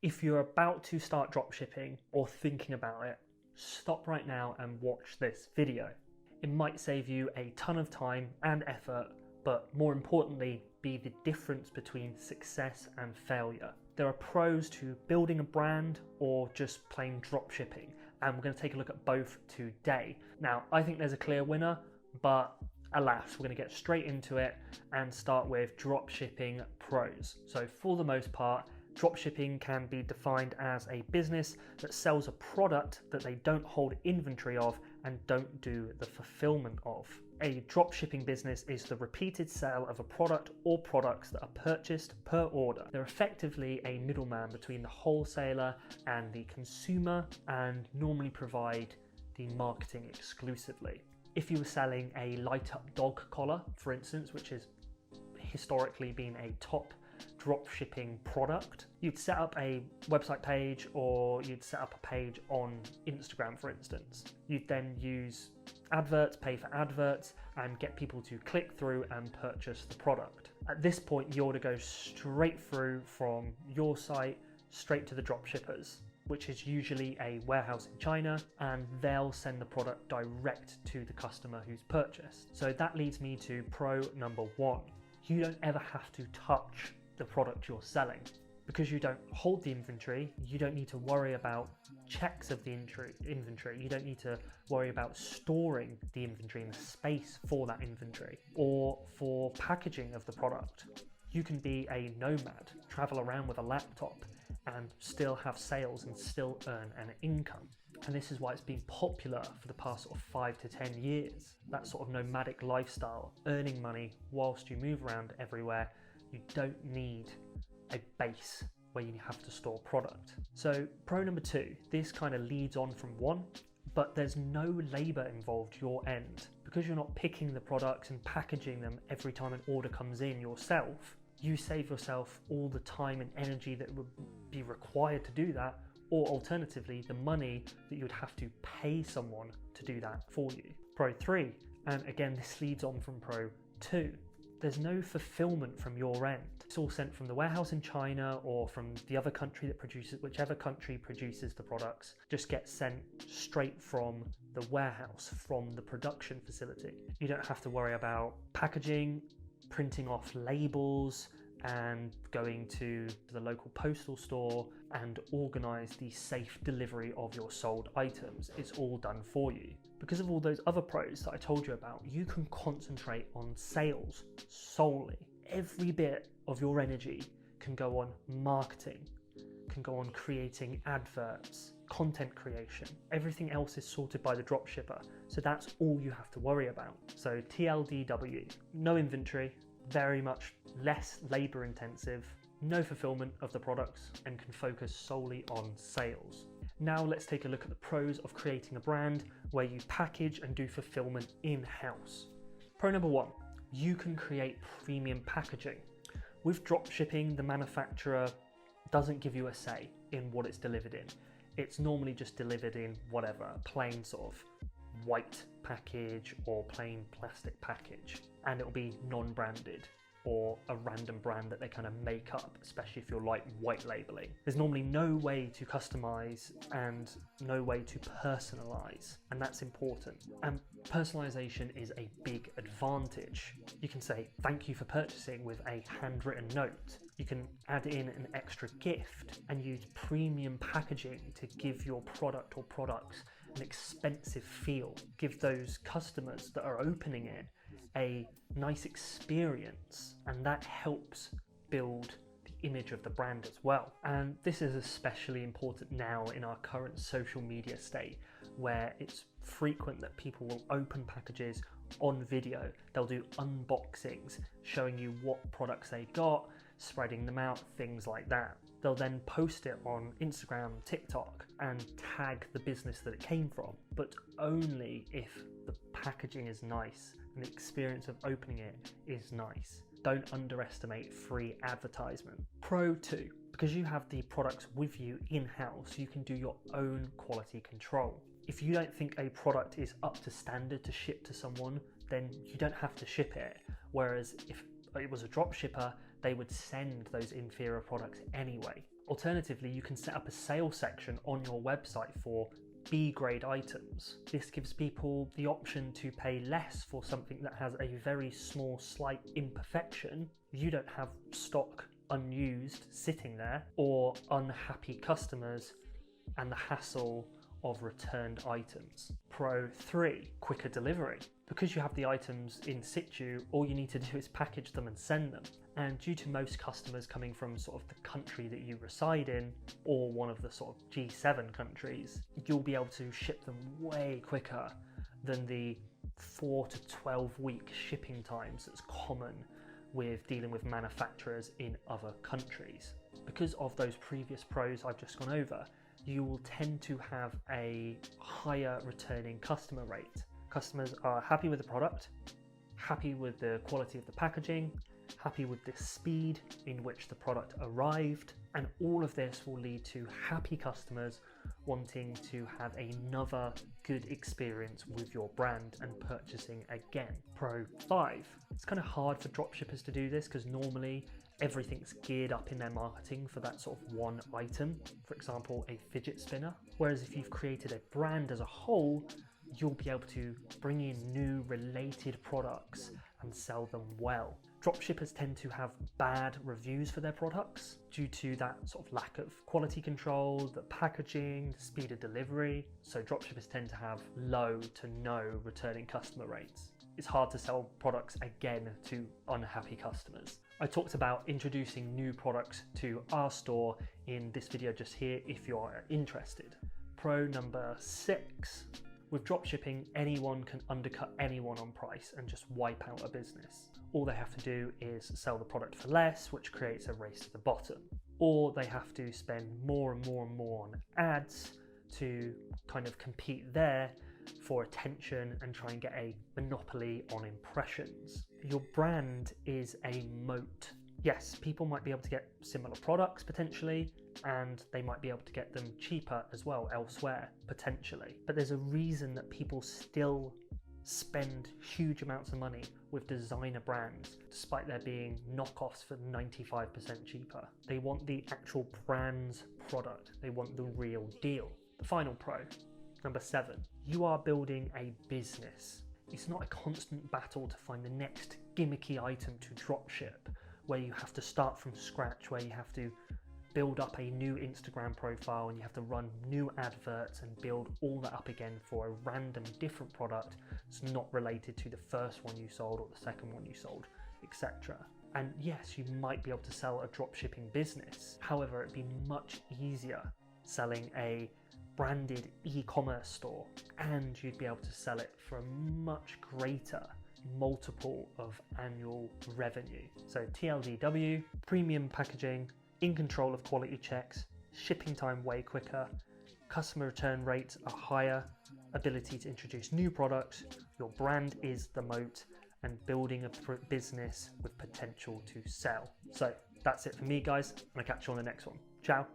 If you're about to start dropshipping or thinking about it, stop right now and watch this video. It might save you a ton of time and effort, but more importantly, be the difference between success and failure. There are pros to building a brand or just plain dropshipping, and we're going to take a look at both today. Now, I think there's a clear winner, but alas, we're going to get straight into it and start with dropshipping pros. So for the most part, dropshipping can be defined as a business that sells a product that they don't hold inventory of and don't do the fulfillment of. A dropshipping business is the repeated sale of a product or products that are purchased per order. They're effectively a middleman between the wholesaler and the consumer and normally provide the marketing exclusively. If you were selling a light up dog collar, for instance, which has historically been a top dropshipping product, you'd set up a website page or you'd set up a page on Instagram, for instance. You'd then use adverts, pay for adverts, and get people to click through and purchase the product. At this point, the order goes straight through from your site straight to the dropshippers, which is usually a warehouse in China, and they'll send the product direct to the customer who's purchased. So that leads me to pro number one. You don't ever have to touch the product you're selling. Because you don't hold the inventory, you don't need to worry about checks of the inventory. You don't need to worry about storing the inventory in the space for that inventory or for packaging of the product. You can be a nomad, travel around with a laptop and still have sales and still earn an income. And this is why it's been popular for the past 5 to 10 years. That sort of nomadic lifestyle, earning money whilst you move around everywhere. You don't need a base where you have to store product. So pro number two, this kind of leads on from one, but there's no labor involved your end. Because you're not picking the products and packaging them every time an order comes in yourself, you save yourself all the time and energy that would be required to do that, or alternatively, the money that you would have to pay someone to do that for you. Pro three, and again, this leads on from pro two. There's no fulfillment from your end. It's all sent from the warehouse in China or from the other country that produces, whichever country produces the products, just gets sent straight from the warehouse, from the production facility. You don't have to worry about packaging, printing off labels, and going to the local postal store and organise the safe delivery of your sold items. It's all done for you. Because of all those other pros that I told you about, you can concentrate on sales solely. Every bit of your energy can go on marketing, can go on creating adverts, content creation. Everything else is sorted by the dropshipper. So that's all you have to worry about. So TLDW, no inventory, very much less labor intensive, no fulfillment of the products, and can focus solely on sales. Now let's take a look at the pros of creating a brand where you package and do fulfillment in-house. Pro number one, you can create premium packaging. With dropshipping, the manufacturer doesn't give you a say in what it's delivered in. It's normally just delivered in whatever, a plain sort of white package or plain plastic package, and it'll be non-branded or a random brand that they kind of make up, especially if you're like white labeling. There's normally no way to customize and no way to personalize, and that's important. And personalization is a big advantage. You can say thank you for purchasing with a handwritten note. You can add in an extra gift and use premium packaging to give your product or products an expensive feel. Give those customers that are opening it a nice experience, and that helps build the image of the brand as well. And this is especially important now in our current social media state, where it's frequent that people will open packages on video. They'll do unboxings showing you what products they got, spreading them out, things like that. They'll then post it on Instagram, TikTok, and tag the business that it came from, but only if the packaging is nice and the experience of opening it is nice. Don't underestimate free advertisement. Pro 2, because you have the products with you in-house, you can do your own quality control. If you don't think a product is up to standard to ship to someone, then you don't have to ship it. Whereas if it was a drop shipper, they would send those inferior products anyway. Alternatively, you can set up a sales section on your website for B-grade items. This gives people the option to pay less for something that has a very small, slight imperfection. You don't have stock unused sitting there, or unhappy customers and the hassle of returned items. Pro 3, quicker delivery. Because you have the items in situ, all you need to do is package them and send them. And due to most customers coming from sort of the country that you reside in, or one of the sort of G7 countries, you'll be able to ship them way quicker than the 4 to 12 week shipping times that's common with dealing with manufacturers in other countries. Because of those previous pros I've just gone over, you will tend to have a higher returning customer rate. Customers are happy with the product, happy with the quality of the packaging, happy with the speed in which the product arrived, and all of this will lead to happy customers wanting to have another good experience with your brand and purchasing again. Pro 5. It's kind of hard for dropshippers to do this because normally everything's geared up in their marketing for that sort of one item, for example, a fidget spinner. Whereas if you've created a brand as a whole, you'll be able to bring in new related products and sell them well. Dropshippers tend to have bad reviews for their products due to that sort of lack of quality control, the packaging, the speed of delivery. So dropshippers tend to have low to no returning customer rates. It's hard to sell products again to unhappy customers. I talked about introducing new products to our store in this video just here if you are interested. Pro number 6. With dropshipping, anyone can undercut anyone on price and just wipe out a business. All they have to do is sell the product for less, which creates a race to the bottom. Or they have to spend more and more and more on ads to kind of compete there for attention and try and get a monopoly on impressions. Your brand is a moat. Yes, people might be able to get similar products potentially, and they might be able to get them cheaper as well elsewhere, potentially. But there's a reason that people still spend huge amounts of money with designer brands, despite there being knockoffs for 95% cheaper. They want the actual brand's product. They want the real deal. The final pro, number 7. You are building a business. It's not a constant battle to find the next gimmicky item to dropship, where you have to start from scratch, where you have to build up a new Instagram profile and you have to run new adverts and build all that up again for a random different product that's not related to the first one you sold or the second one you sold, etc. And yes, you might be able to sell a dropshipping business. However, it'd be much easier selling a branded e-commerce store, and you'd be able to sell it for a much greater multiple of annual revenue. So TLDW, premium packaging, in control of quality checks, shipping time way quicker, customer return rates are higher, ability to introduce new products, your brand is the moat, and building a business with potential to sell. So that's it for me, guys, and I'll catch you on the next one. Ciao.